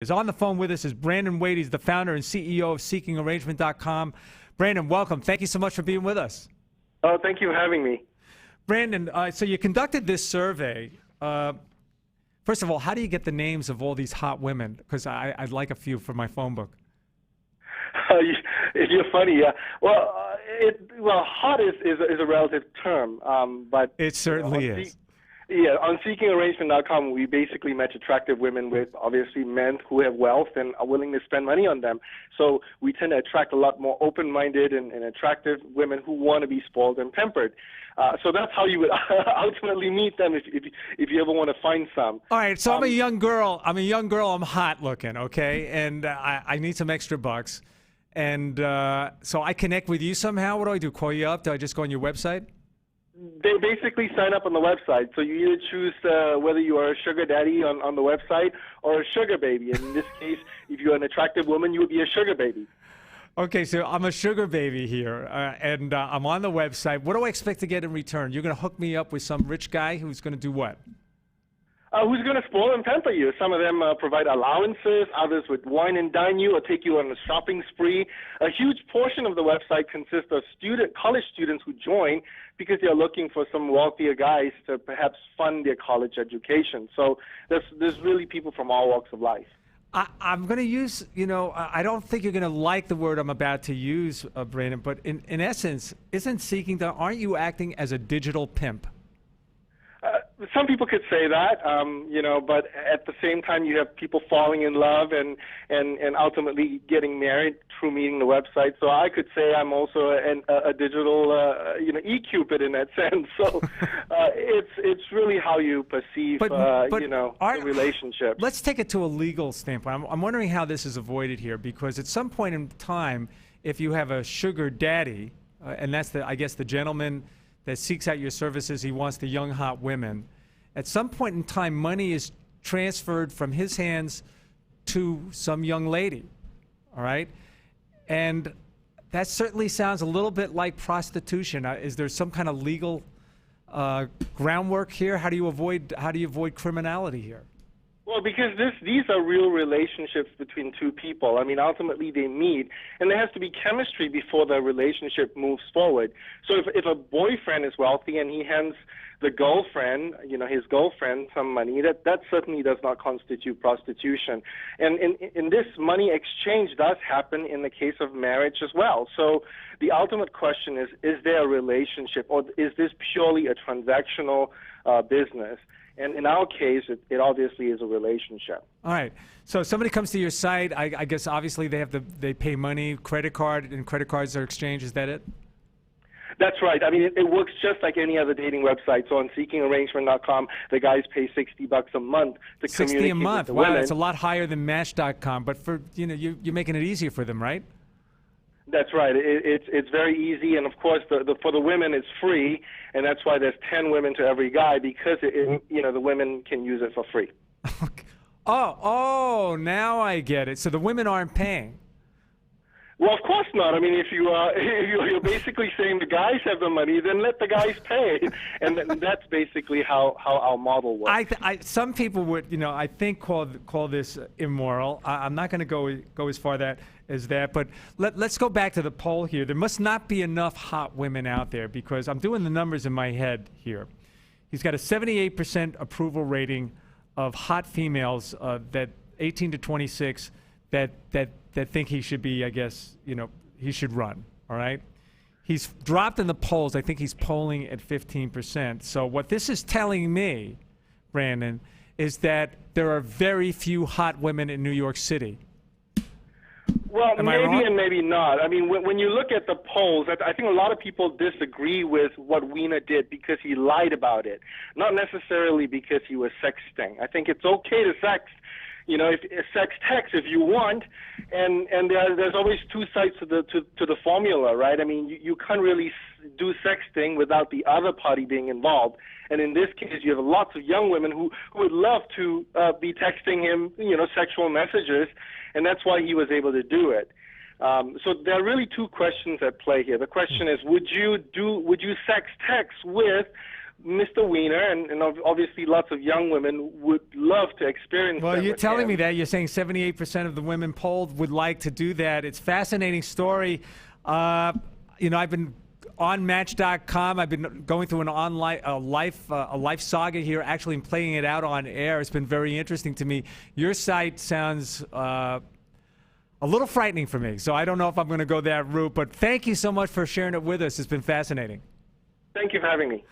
Is on the phone with us is Brandon Wade. He's the founder and CEO of SeekingArrangement.com. Brandon, welcome. Thank you so much for being with us. Oh, thank you for having me. Brandon, so you conducted this survey. First of all, how do you get the names of all these hot women? Because I'd like a few for my phone book. You're funny, yeah. Well, hot is a relative term, but it certainly is. Yeah, on SeekingArrangement.com, we basically match attractive women with, obviously, men who have wealth and are willing to spend money on them. So we tend to attract a lot more open-minded and attractive women who want to be spoiled and pampered. So that's how you would ultimately meet them if you ever want to find some. All right, so I'm a young girl. I'm hot looking, okay? And I need some extra bucks. And so I connect with you somehow. What do I do? Call you up? Do I just go on your website? They basically sign up on the website. So you either choose whether you are a sugar daddy on the website or a sugar baby. And in this case, if you're an attractive woman, you would be a sugar baby. Okay, so I'm a sugar baby here, and I'm on the website. What do I expect to get in return? You're going to hook me up with some rich guy who's going to do what? Who's going to spoil and pamper you? Some of them provide allowances, others would wine and dine you or take you on a shopping spree. A huge portion of the website consists of college students who join because they're looking for some wealthier guys to perhaps fund their college education. So there's really people from all walks of life. I'm going to use, I don't think you're going to like the word I'm about to use, Brandon, but in essence, aren't you acting as a digital pimp? Some people could say that, but at the same time, you have people falling in love and ultimately getting married through meeting the website. So I could say I'm also a digital, e-Cupid in that sense. So it's really how you perceive, the relationship. Let's take it to a legal standpoint. I'm wondering how this is avoided here, because at some point in time, if you have a sugar daddy, and that's I guess the gentleman that seeks out your services, he wants the young, hot women. At some point in time, money is transferred from his hands to some young lady, all right? And that certainly sounds a little bit like prostitution. Is there some kind of legal groundwork here? How do you avoid criminality here? Well, because these are real relationships between two people. I mean, ultimately they meet, and there has to be chemistry before the relationship moves forward. So if a boyfriend is wealthy and he hands the girlfriend, his girlfriend, some money, that certainly does not constitute prostitution. And in this money exchange does happen in the case of marriage as well. So the ultimate question is there a relationship, or is this purely a transactional business? And in our case, it obviously is a relationship. All right. So somebody comes to your site. I guess obviously they pay money, credit card, and credit cards are exchanged. Is that it? That's right. I mean, it works just like any other dating website. So on SeekingArrangement.com, the guys pay $60 a month to communicate $60 a month. With the wow, women. that's a lot higher than Match.com. But for you're making it easier for them, right? That's right. It's very easy, and of course, for the women, it's free, and that's why there's 10 women to every guy, because the women can use it for free. Oh, now I get it. So the women aren't paying. Well, of course not. I mean, if you're basically saying the guys have the money, then let the guys pay, and that's basically how our model works. Some people would, I think call this immoral. I'm not going to go as far as that, but let's go back to the poll here. There must not be enough hot women out there, because I'm doing the numbers in my head here. He's got a 78% approval rating of hot females that 18 to 26 that think he should be, I guess, he should run, all right? He's dropped in the polls. I think he's polling at 15%. So what this is telling me, Brandon, is that there are very few hot women in New York City. Well, maybe and maybe not. I mean, when you look at the polls, I think a lot of people disagree with what Weiner did because he lied about it, not necessarily because he was sexting. I think it's okay to sext, sex text if you want, and there's always two sides to the formula, right? I mean, you can't really do sexting without the other party being involved. And in this case, you have lots of young women who would love to be texting him, sexual messages, and that's why he was able to do it. So there are really two questions at play here. The question is, would you sex text with Mr. Weiner and obviously lots of young women would love to experience Well, that you're with telling him. me that. You're saying 78% of the women polled would like to do that. It's a fascinating story. I've been on Match.com. I've been going through a life saga here, actually playing it out on air. It's been very interesting to me. Your site sounds a little frightening for me, so I don't know if I'm going to go that route. But thank you so much for sharing it with us. It's been fascinating. Thank you for having me.